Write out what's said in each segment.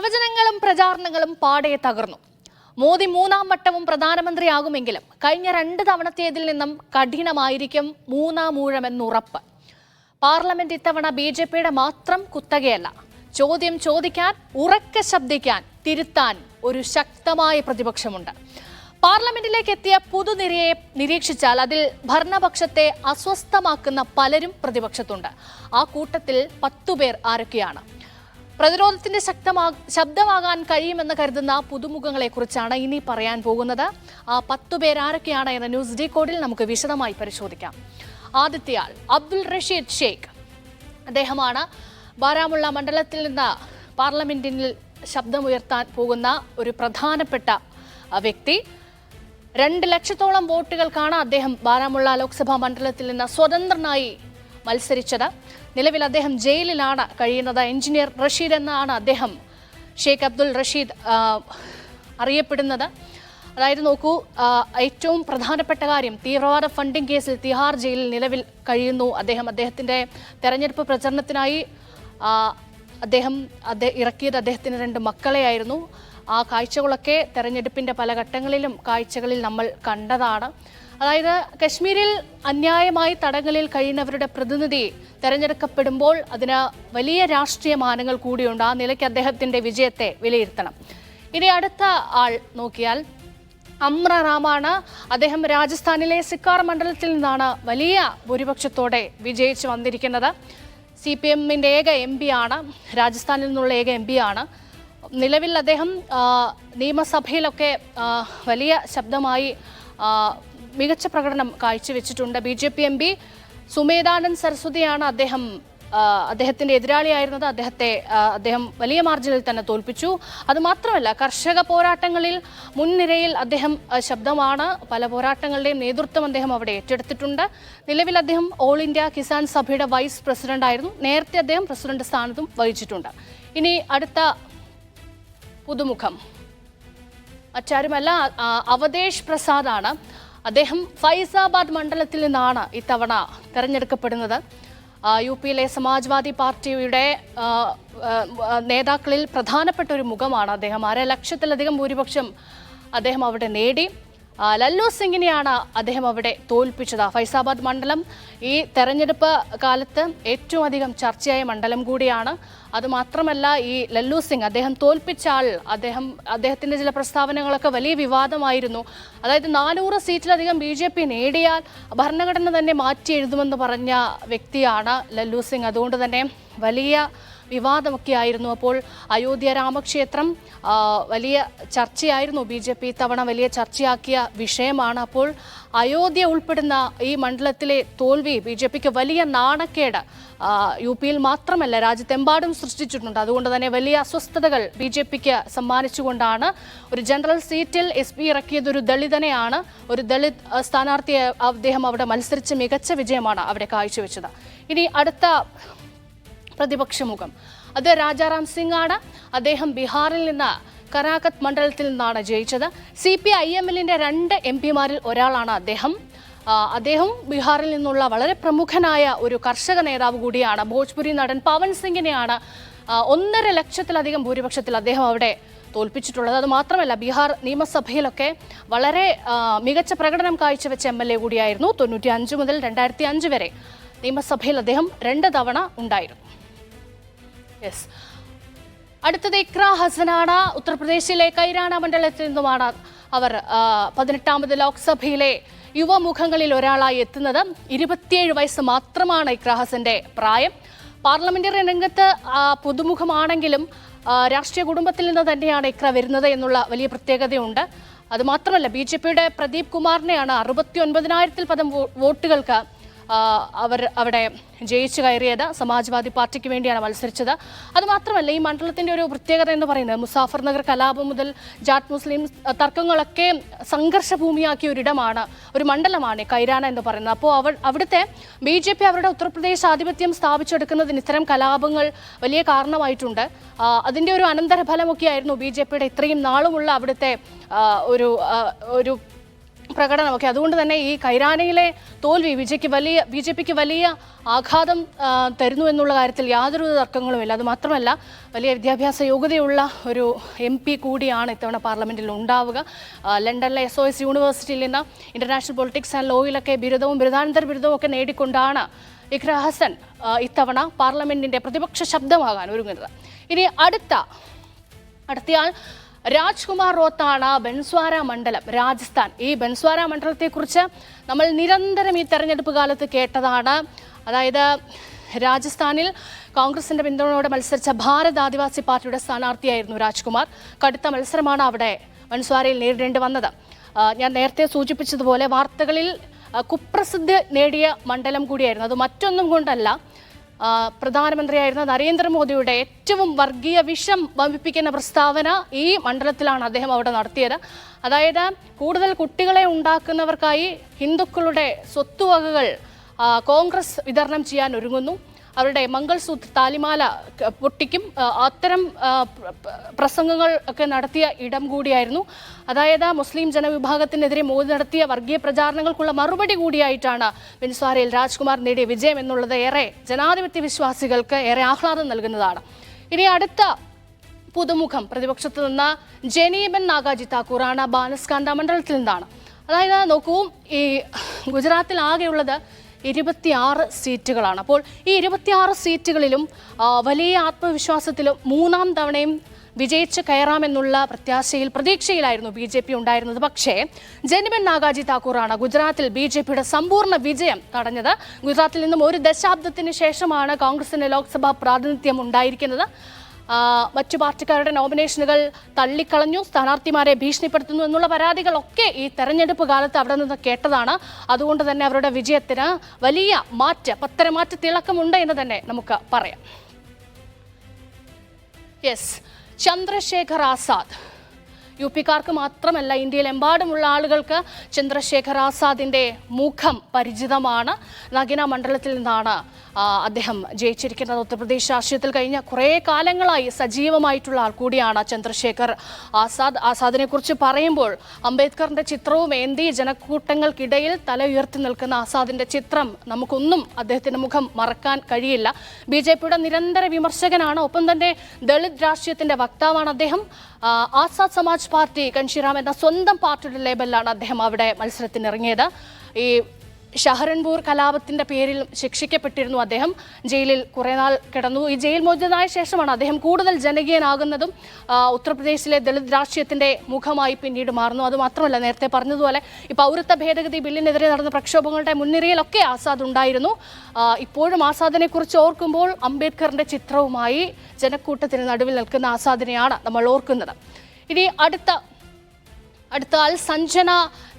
പ്രവചനങ്ങളും പ്രചാരണങ്ങളും പാടെ തകർന്നു. മോദി മൂന്നാം വട്ടവും പ്രധാനമന്ത്രിയാകുമെങ്കിലും കഴിഞ്ഞ 2 തവണത്തേതിൽ നിന്നും കഠിനമായിരിക്കും മൂന്നാം ഊഴമെന്നുറപ്പ്. പാർലമെന്റ് ഇത്തവണ ബിജെപിയുടെ മാത്രം കുത്തകയല്ല. ചോദ്യം ചോദിക്കാൻ, ഉറക്കെ ശബ്ദിക്കാൻ, തിരുത്താൻ ഒരു ശക്തമായ പ്രതിപക്ഷമുണ്ട്. പാർലമെന്റിലേക്ക് എത്തിയ പുതുനിരയെ നിരീക്ഷിച്ചാൽ അതിൽ ഭരണപക്ഷത്തെ അസ്വസ്ഥമാക്കുന്ന പലരും പ്രതിപക്ഷത്തുണ്ട്. ആ കൂട്ടത്തിൽ 10 പേർ ആരൊക്കെയാണ്? പ്രതിരോധത്തിന്റെ ശബ്ദമാകാൻ കഴിയുമെന്ന് കരുതുന്ന പുതുമുഖങ്ങളെ കുറിച്ചാണ് ഇനി പറയാൻ പോകുന്നത്. ആ 10 പേർ ആരൊക്കെയാണ് എന്ന ന്യൂസ് ഡീകോഡിൽ നമുക്ക് വിശദമായി പരിശോധിക്കാം. ആദ്യത്തെയാൾ അബ്ദുൾ റഷീദ് ഷെയ്ഖ്. അദ്ദേഹമാണ് ബാരാമുള്ള മണ്ഡലത്തിൽ നിന്ന് പാർലമെന്റിൽ ശബ്ദമുയർത്താൻ പോകുന്ന ഒരു പ്രധാനപ്പെട്ട വ്യക്തി. 2 ലക്ഷത്തോളം വോട്ടുകൾക്കാണ് അദ്ദേഹം ബാരാമുള്ള ലോക്സഭാ മണ്ഡലത്തിൽ നിന്ന് സ്വതന്ത്രനായി മത്സരിച്ചത്. നിലവിൽ അദ്ദേഹം ജയിലിലാണ് കഴിയുന്നത്. എഞ്ചിനീയർ റഷീദ് എന്നാണ് അദ്ദേഹം, ഷെയ്ഖ് അബ്ദുൾ റഷീദ് അറിയപ്പെടുന്നത്. അതായത് നോക്കൂ, ഏറ്റവും പ്രധാനപ്പെട്ട കാര്യം, തീവ്രവാദ ഫണ്ടിംഗ് കേസിൽ തിഹാർ ജയിലിൽ നിലവിൽ കഴിയുന്നു അദ്ദേഹം. അദ്ദേഹത്തിൻ്റെ തെരഞ്ഞെടുപ്പ് പ്രചരണത്തിനായി അദ്ദേഹം ഇറക്കിയത് അദ്ദേഹത്തിന് 2 മക്കളെയായിരുന്നു. ആ കാഴ്ചകളൊക്കെ തെരഞ്ഞെടുപ്പിൻ്റെ പല ഘട്ടങ്ങളിലും കാഴ്ചകളിൽ നമ്മൾ കണ്ടതാണ്. അതായത് കശ്മീരിൽ അന്യായമായി തടങ്കലിൽ കഴിയുന്നവരുടെ പ്രതിനിധി തെരഞ്ഞെടുക്കപ്പെടുമ്പോൾ അതിന് വലിയ രാഷ്ട്രീയ മാനങ്ങൾ കൂടിയുണ്ട്. ആ നിലയ്ക്ക് അദ്ദേഹത്തിൻ്റെ വിജയത്തെ വിലയിരുത്തണം. ഇനി അടുത്ത ആൾ നോക്കിയാൽ അമ്ര റാമാണ്. അദ്ദേഹം രാജസ്ഥാനിലെ സിക്കാർ മണ്ഡലത്തിൽ നിന്നാണ് വലിയ ഭൂരിപക്ഷത്തോടെ വിജയിച്ചു വന്നിരിക്കുന്നത്. CPM-ന്റെ ഏക MP ആണ്, രാജസ്ഥാനിൽ നിന്നുള്ള ഏക MP ആണ്. നിലവിൽ അദ്ദേഹം നിയമസഭയിലൊക്കെ വലിയ ശബ്ദമായി മികച്ച പ്രകടനം കാഴ്ചവെച്ചിട്ടുണ്ട്. BJP MP സുമേധാനന്ദ് സരസ്വതിയാണ് അദ്ദേഹത്തിൻ്റെ എതിരാളിയായിരുന്നത്. അദ്ദേഹം വലിയ മാർജിനിൽ തന്നെ തോൽപ്പിച്ചു. അതുമാത്രമല്ല, കർഷക പോരാട്ടങ്ങളിൽ മുൻനിരയിൽ അദ്ദേഹം ശബ്ദമാണ്. പല പോരാട്ടങ്ങളുടെയും നേതൃത്വം അദ്ദേഹം അവിടെ ഏറ്റെടുത്തിട്ടുണ്ട്. നിലവിൽ അദ്ദേഹം ഓൾ ഇന്ത്യ കിസാൻ സഭയുടെ വൈസ് പ്രസിഡന്റ് ആയിരുന്നു. നേരത്തെ അദ്ദേഹം പ്രസിഡന്റ് സ്ഥാനത്തും വഹിച്ചിട്ടുണ്ട്. ഇനി അടുത്ത പുതുമുഖം മറ്റാരുമല്ല, അവധേഷ് പ്രസാദാണ്. അദ്ദേഹം ഫൈസാബാദ് മണ്ഡലത്തിൽ നിന്നാണ് ഇത്തവണ തെരഞ്ഞെടുക്കപ്പെടുന്നത്. UP-യിലെ സമാജ്വാദി പാർട്ടിയുടെ നേതാക്കളിൽ പ്രധാനപ്പെട്ട ഒരു മുഖമാണ് അദ്ദേഹം. 1.5 ലക്ഷത്തിലധികം ഭൂരിപക്ഷം അദ്ദേഹം അവിടെ നേടി. ലല്ലു സിംഗിനെയാണ് അദ്ദേഹം അവിടെ തോൽപ്പിച്ചത്. ഫൈസാബാദ് മണ്ഡലം ഈ തെരഞ്ഞെടുപ്പ് കാലത്ത് ഏറ്റവും അധികം ചർച്ചയായ മണ്ഡലം കൂടിയാണ്. അതുമാത്രമല്ല, ഈ ലല്ലു സിംഗ് അദ്ദേഹം തോൽപ്പിച്ച ആൾ, അദ്ദേഹത്തിൻ്റെ ചില പ്രസ്താവനകളൊക്കെ വലിയ വിവാദമായിരുന്നു. അതായത് 400 സീറ്റിലധികം BJP നേടിയാൽ ഭരണഘടന തന്നെ മാറ്റി എഴുതുമെന്ന് പറഞ്ഞ വ്യക്തിയാണ് ലല്ലു സിംഗ്. അതുകൊണ്ട് തന്നെ വലിയ വിവാദമൊക്കെ ആയിരുന്നു. അപ്പോൾ അയോധ്യ രാമക്ഷേത്രം വലിയ ചർച്ചയായിരുന്നു. BJP ഇത്തവണ വലിയ ചർച്ചയാക്കിയ വിഷയമാണ്. അപ്പോൾ അയോധ്യ ഉൾപ്പെടുന്ന ഈ മണ്ഡലത്തിലെ തോൽവി BJPക്ക് വലിയ നാണക്കേട് UP-യിൽ മാത്രമല്ല രാജ്യത്തെമ്പാടും സൃഷ്ടിച്ചിട്ടുണ്ട്. അതുകൊണ്ട് തന്നെ വലിയ അസ്വസ്ഥതകൾ BJPക്ക് സമ്മാനിച്ചുകൊണ്ടാണ് ഒരു ജനറൽ സീറ്റിൽ SP ഇറക്കിയത് ഒരു ദളിതനെയാണ്. ഒരു ദളിത് സ്ഥാനാർത്ഥിയെ അദ്ദേഹം അവിടെ മത്സരിച്ച് മികച്ച വിജയമാണ് അവിടെ കാഴ്ചവെച്ചത്. ഇനി അടുത്ത പ്രതിപക്ഷ മുഖം അത് രാജാറാം സിംഗ് ആണ്. അദ്ദേഹം ബീഹാറിൽ നിന്ന് കരാകത്ത് മണ്ഡലത്തിൽ നിന്നാണ് ജയിച്ചത്. CPIM-ന്റെ 2 MP-മാരിൽ ഒരാളാണ് അദ്ദേഹം. ബീഹാറിൽ നിന്നുള്ള വളരെ പ്രമുഖനായ ഒരു കർഷക നേതാവ് കൂടിയാണ്. ഭോജ്പുരി നടൻ പവൻ സിംഗിനെയാണ് 1.5 ലക്ഷത്തിലധികം ഭൂരിപക്ഷത്തിൽ അദ്ദേഹം അവിടെ തോൽപ്പിച്ചിട്ടുള്ളത്. അത് മാത്രമല്ല, ബീഹാർ നിയമസഭയിലൊക്കെ വളരെ മികച്ച പ്രകടനം കാഴ്ചവെച്ച MLA കൂടിയായിരുന്നു. 1995 മുതൽ 2005 വരെ നിയമസഭയിൽ അദ്ദേഹം 2 തവണ ഉണ്ടായിരുന്നു. അടുത്തത് ഇക്ര ഹസനാണ്. ഉത്തർപ്രദേശിലെ കൈരാന മണ്ഡലത്തിൽ നിന്നുമാണ് അവർ 18ാമത് ലോക്സഭയിലെ യുവമുഖങ്ങളിൽ ഒരാളായി എത്തുന്നത്. 27 വയസ്സ് മാത്രമാണ് ഇക്ര ഹസന്റെ പ്രായം. പാർലമെന്ററി രംഗത്ത് പുതുമുഖമാണെങ്കിലും രാഷ്ട്രീയ കുടുംബത്തിൽ നിന്ന് തന്നെയാണ് ഇക്ര വരുന്നത് എന്നുള്ള വലിയ പ്രത്യേകതയുണ്ട്. അതുമാത്രമല്ല, BJP-യുടെ പ്രദീപ് കുമാറിനെയാണ് 69,000-ൽ പരം വോട്ടുകൾക്ക് അവർ അവിടെ ജയിച്ചു കയറിയത്. സമാജ്വാദി പാർട്ടിക്ക് വേണ്ടിയാണ് മത്സരിച്ചത്. അതുമാത്രമല്ല, ഈ മണ്ഡലത്തിൻ്റെ ഒരു പ്രത്യേകത എന്ന് പറയുന്നത് മുസാഫർ നഗർ കലാപം മുതൽ ജാട്ട് മുസ്ലിം തർക്കങ്ങളൊക്കെ സംഘർഷഭൂമിയാക്കിയ ഒരിടമാണ്, ഒരു മണ്ഡലമാണ് കൈരാന എന്ന് പറയുന്നത്. അപ്പോൾ അവിടുത്തെ BJP അവരുടെ ഉത്തർപ്രദേശ് ആധിപത്യം സ്ഥാപിച്ചെടുക്കുന്നതിന് ഇത്തരം കലാപങ്ങൾ വലിയ കാരണമായിട്ടുണ്ട്. അതിൻ്റെ ഒരു അനന്തരഫലമൊക്കെ ആയിരുന്നു BJP-യുടെ ഇത്രയും നാളുമുള്ള അവിടുത്തെ ഒരു പ്രകടനമൊക്കെ. അതുകൊണ്ട് തന്നെ ഈ കൈരാനയിലെ തോൽവി ബി ജെ പിക്ക് വലിയ ആഘാതം തരുന്നു എന്നുള്ള കാര്യത്തിൽ യാതൊരു തർക്കങ്ങളുമില്ല. അതുമാത്രമല്ല, വലിയ വിദ്യാഭ്യാസ യോഗ്യതയുള്ള ഒരു MP കൂടിയാണ് ഇത്തവണ പാർലമെന്റിൽ ഉണ്ടാവുക. ലണ്ടനിലെ SOS യൂണിവേഴ്സിറ്റിയിൽ നിന്ന് ഇന്റർനാഷണൽ പൊളിറ്റിക്സ് ആൻഡ് ലോയിലൊക്കെ ബിരുദവും ബിരുദാനന്തര ബിരുദവും ഒക്കെ നേടിക്കൊണ്ടാണ് ഇഖ്ര ഹസൻ ഇത്തവണ പാർലമെന്റിന്റെ പ്രതിപക്ഷ ശബ്ദമാകാൻ ഒരുങ്ങുന്നത്. ഇനി അടുത്തയാൾ രാജ്കുമാർ റോത്താണ്, ബൻസ്വാര മണ്ഡലം, രാജസ്ഥാൻ. ഈ ബൻസ്വാര മണ്ഡലത്തെക്കുറിച്ച് നമ്മൾ നിരന്തരം ഈ തെരഞ്ഞെടുപ്പ് കാലത്ത് കേട്ടതാണ്. അതായത് രാജസ്ഥാനിൽ കോൺഗ്രസിന്റെ പിന്തുണയോടെ മത്സരിച്ച ഭാരത് ആദിവാസി പാർട്ടിയുടെ സ്ഥാനാർത്ഥിയായിരുന്നു രാജ്കുമാർ. കടുത്ത മത്സരമാണ് അവിടെ ബൻസ്വാരയിൽ നേരിടേണ്ടി വന്നത്. ഞാൻ നേരത്തെ സൂചിപ്പിച്ചതുപോലെ വാർത്തകളിൽ കുപ്രസിദ്ധി നേടിയ മണ്ഡലം കൂടിയായിരുന്നു. അത് മറ്റൊന്നും കൊണ്ടല്ല, പ്രധാനമന്ത്രിയായിരുന്ന നരേന്ദ്രമോദിയുടെ ഏറ്റവും വർഗീയ വിഷം വമിപ്പിക്കുന്ന പ്രസ്താവന ഈ മണ്ഡലത്തിലാണ് അദ്ദേഹം അവിടെ നടത്തിയത്. അതായത് കൂടുതൽ കുട്ടികളെ ഉണ്ടാക്കുന്നവർക്കായി ഹിന്ദുക്കളുടെ സ്വത്തുവകകൾ കോൺഗ്രസ് വിതരണം ചെയ്യാൻ ഒരുങ്ങുന്നു, അവരുടെ മംഗൾസൂത്ര താലിമാല പൊട്ടിക്കും, അത്തരം പ്രസംഗങ്ങൾ ഒക്കെ നടത്തിയ ഇടം കൂടിയായിരുന്നു. അതായത് മുസ്ലിം ജനവിഭാഗത്തിനെതിരെ മോദി നടത്തിയ വർഗീയ പ്രചാരണങ്ങൾക്കുള്ള മറുപടി കൂടിയായിട്ടാണ് ബൻസ്വാരയിൽ രാജ്കുമാർ നേടിയ വിജയം എന്നുള്ളത് ഏറെ ജനാധിപത്യ വിശ്വാസികൾക്ക് ഏറെ ആഹ്ലാദം നൽകുന്നതാണ്. ഇനി അടുത്ത പുതുമുഖം പ്രതിപക്ഷത്ത് നിന്ന് ജനീബൻ നാഗാജി താക്കൂറാണ്, ബാനസ്കാന്ത മണ്ഡലത്തിൽ നിന്നാണ്. അതായത് നോക്കൂ, ഈ ഗുജറാത്തിൽ ആകെയുള്ളത് 26 സീറ്റുകളാണ്. അപ്പോൾ ഈ 26 സീറ്റുകളിലും വലിയ ആത്മവിശ്വാസത്തിലും മൂന്നാം തവണയും വിജയിച്ച് കയറാമെന്നുള്ള പ്രതീക്ഷയിലായിരുന്നു BJP ഉണ്ടായിരുന്നത്. പക്ഷേ ജനിബൻ നാഗാജി താക്കൂറാണ് ഗുജറാത്തിൽ BJPയുടെ സമ്പൂർണ്ണ വിജയം തടഞ്ഞത്. ഗുജറാത്തിൽ നിന്നും ഒരു ദശാബ്ദത്തിന് ശേഷമാണ് കോൺഗ്രസിന് ലോക്സഭാ പ്രാതിനിധ്യം ഉണ്ടായിരിക്കുന്നത്. മറ്റു പാർട്ടിക്കാരുടെ നോമിനേഷനുകൾ തള്ളിക്കളഞ്ഞു, സ്ഥാനാർത്ഥിമാരെ ഭീഷണിപ്പെടുത്തുന്നു എന്നുള്ള പരാതികളൊക്കെ ഈ തെരഞ്ഞെടുപ്പ് കാലത്ത് അവിടെ നിന്ന് കേട്ടതാണ്. അതുകൊണ്ട് തന്നെ അവരുടെ വിജയത്തിന് വലിയ പത്തരമാറ്റ തിളക്കമുണ്ട് എന്ന് തന്നെ നമുക്ക് പറയാം. ചന്ദ്രശേഖർ ആസാദ്, UP-കാർക്ക് മാത്രമല്ല ഇന്ത്യയിലെമ്പാടുമുള്ള ആളുകൾക്ക് ചന്ദ്രശേഖർ ആസാദിന്റെ മുഖം പരിചിതമാണ്. നഗിന മണ്ഡലത്തിൽ നിന്നാണ് അദ്ദേഹം ജയിച്ചിരിക്കുന്നത്. ഉത്തർപ്രദേശ് രാഷ്ട്രീയത്തിൽ കഴിഞ്ഞ കുറേ കാലങ്ങളായി സജീവമായിട്ടുള്ള ആൾ കൂടിയാണ് ചന്ദ്രശേഖർ ആസാദ്. ആസാദിനെ കുറിച്ച് പറയുമ്പോൾ അംബേദ്കറിന്റെ ചിത്രവും ഏന്തി ജനക്കൂട്ടങ്ങൾക്കിടയിൽ തല ഉയർത്തി നിൽക്കുന്ന ആസാദിന്റെ ചിത്രം നമുക്കൊന്നും അദ്ദേഹത്തിന്റെ മുഖം മറക്കാൻ കഴിയില്ല. BJPയുടെ നിരന്തര വിമർശകനാണ്, ഒപ്പം തന്നെ ദളിത് രാഷ്ട്രീയത്തിന്റെ വക്താവാണ് അദ്ദേഹം. ആസാദ് സമാജ് പാർട്ടി കൻഷിറാം എന്ന സ്വന്തം പാർട്ടിയുടെ ലേബലിലാണ് അദ്ദേഹം അവിടെ മത്സരത്തിനിറങ്ങിയത്. ഈ ഷഹറൻപൂർ കലാപത്തിന്റെ പേരിൽ ശിക്ഷിക്കപ്പെട്ടിരുന്നു അദ്ദേഹം, ജയിലിൽ കുറെ നാൾ കിടന്നു. ഈ ജയിൽ മോചിതനായ ശേഷമാണ് അദ്ദേഹം കൂടുതൽ ജനകീയനാകുന്നതും ഉത്തർപ്രദേശിലെ ദളിത് രാഷ്ട്രീയത്തിന്റെ മുഖമായി പിന്നീട് മാറുന്നു. അതുമാത്രമല്ല, നേരത്തെ പറഞ്ഞതുപോലെ ഈ പൗരത്വ ഭേദഗതി ബില്ലിനെതിരെ നടന്ന പ്രക്ഷോഭങ്ങളുടെ മുൻനിരയിലൊക്കെ ആസാദ് ഉണ്ടായിരുന്നു. ഇപ്പോഴും ആസാദിനെ കുറിച്ച് ഓർക്കുമ്പോൾ അംബേദ്കറിന്റെ ചിത്രവുമായി ജനക്കൂട്ടത്തിന് നടുവിൽ നിൽക്കുന്ന ആസാദിനെയാണ് നമ്മൾ ഓർക്കുന്നത്. ഇനി അടുത്ത ആൾ സഞ്ജന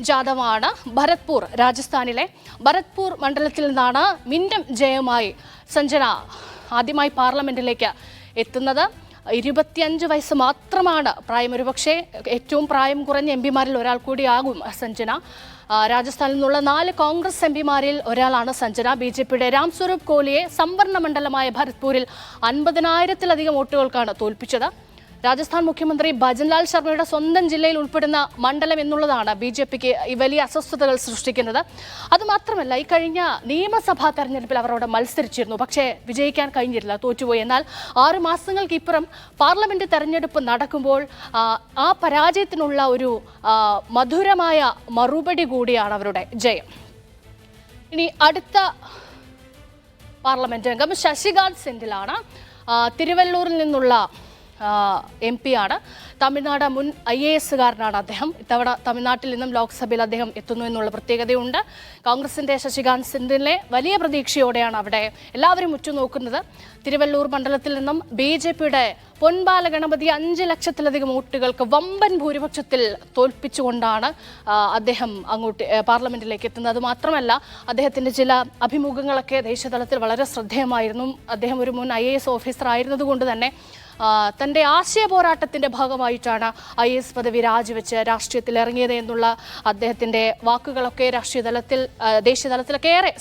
ജാദവാണ്, ഭരത്പൂർ, രാജസ്ഥാനിലെ ഭരത്പൂർ മണ്ഡലത്തിൽ നിന്നാണ് മിന്നം ജയമായി സഞ്ജന ആദ്യമായി പാർലമെന്റിലേക്ക് എത്തുന്നത്. 25 വയസ്സ് മാത്രമാണ് പ്രായം. ഒരുപക്ഷെ ഏറ്റവും പ്രായം കുറഞ്ഞ MP-മാരിൽ ഒരാൾ കൂടിയാകും സഞ്ജന. രാജസ്ഥാനിൽ നിന്നുള്ള 4 കോൺഗ്രസ് MP-മാരിൽ ഒരാളാണ് സഞ്ജന. BJPയുടെ രാംസ്വരൂപ് കോഹ്ലിയെ സംവരണ മണ്ഡലമായ ഭരത്പൂരിൽ 50,000-ലധികം വോട്ടുകൾക്കാണ് തോൽപ്പിച്ചത്. രാജസ്ഥാൻ മുഖ്യമന്ത്രി ഭജൻലാൽ ശർമ്മയുടെ സ്വന്തം ജില്ലയിൽ ഉൾപ്പെടുന്ന മണ്ഡലം എന്നുള്ളതാണ് BJPക്ക് ഈ വലിയ അസ്വസ്ഥതകൾ സൃഷ്ടിക്കുന്നത്. അതുമാത്രമല്ല, ഈ കഴിഞ്ഞ നിയമസഭാ തെരഞ്ഞെടുപ്പിൽ അവരോട് മത്സരിച്ചിരുന്നു, പക്ഷേ വിജയിക്കാൻ കഴിഞ്ഞില്ല, തോറ്റുപോയി. എന്നാൽ 6 മാസങ്ങൾക്കിപ്പുറം പാർലമെന്റ് തെരഞ്ഞെടുപ്പ് നടക്കുമ്പോൾ ആ പരാജയത്തിനുള്ള ഒരു മധുരമായ മറുപടി കൂടിയാണ് അവരുടെ ജയം. ഇനി അടുത്ത പാർലമെന്റ് അംഗം ശശികാന്ത് സെന്തിലാണ്, തിരുവല്ലൂരിൽ നിന്നുള്ള MP-ആണ്. തമിഴ്നാട് മുൻ IAS-കാരനാണ് അദ്ദേഹം. ഇത്തവണ തമിഴ്നാട്ടിൽ നിന്നും ലോക്സഭയിൽ അദ്ദേഹം എത്തുന്നു എന്നുള്ള പ്രത്യേകതയുണ്ട്. കോൺഗ്രസിന്റെ ശശികാന്ത് സെന്തിലിനെ വലിയ പ്രതീക്ഷയോടെയാണ് അവിടെ എല്ലാവരും ഉറ്റുനോക്കുന്നത്. തിരുവല്ലൂർ മണ്ഡലത്തിൽ നിന്നും BJPയുടെ പൊൻപാല ഗണപതി 5 ലക്ഷത്തിലധികം വോട്ടുകൾക്ക് വമ്പൻ ഭൂരിപക്ഷത്തിൽ തോൽപ്പിച്ചുകൊണ്ടാണ് അദ്ദേഹം അങ്ങോട്ട് പാർലമെന്റിലേക്ക് എത്തുന്നത്. മാത്രമല്ല, അദ്ദേഹത്തിന്റെ ചില അഭിമുഖങ്ങളൊക്കെ ദേശീയതലത്തിൽ വളരെ ശ്രദ്ധേയമായിരുന്നു. അദ്ദേഹം ഒരു മുൻ IAS ഓഫീസർ ആയിരുന്നതുകൊണ്ട് തന്നെ തൻ്റെ ആശയ പോരാട്ടത്തിൻ്റെ ഭാഗമായിട്ടാണ് IAS പദവി രാജിവെച്ച് രാഷ്ട്രീയത്തിൽ ഇറങ്ങിയത് എന്നുള്ള അദ്ദേഹത്തിൻ്റെ വാക്കുകളൊക്കെ ദേശീയ തലത്തിലൊക്കെ ഏറെ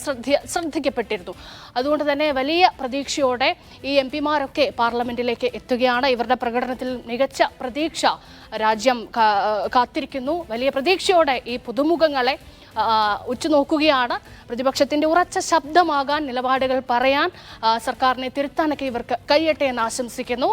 ശ്രദ്ധിക്കപ്പെട്ടിരുന്നു. അതുകൊണ്ട് തന്നെ വലിയ പ്രതീക്ഷയോടെ ഈ MP-മാരൊക്കെ പാർലമെന്റിലേക്ക് എത്തുകയാണ്. ഇവരുടെ പ്രകടനത്തിൽ മികച്ച പ്രതീക്ഷ രാജ്യം കാത്തിരിക്കുന്നു. വലിയ പ്രതീക്ഷയോടെ ഈ പുതുമുഖങ്ങളെ ഉറ്റുനോക്കുകയാണ്. പ്രതിപക്ഷത്തിന്റെ ഉറച്ച ശബ്ദമാകാൻ, നിലപാടുകൾ പറയാൻ, സർക്കാരിനെ തിരുത്താനൊക്കെ ഇവർക്ക് കഴിയട്ടെ എന്ന് ആശംസിക്കുന്നു.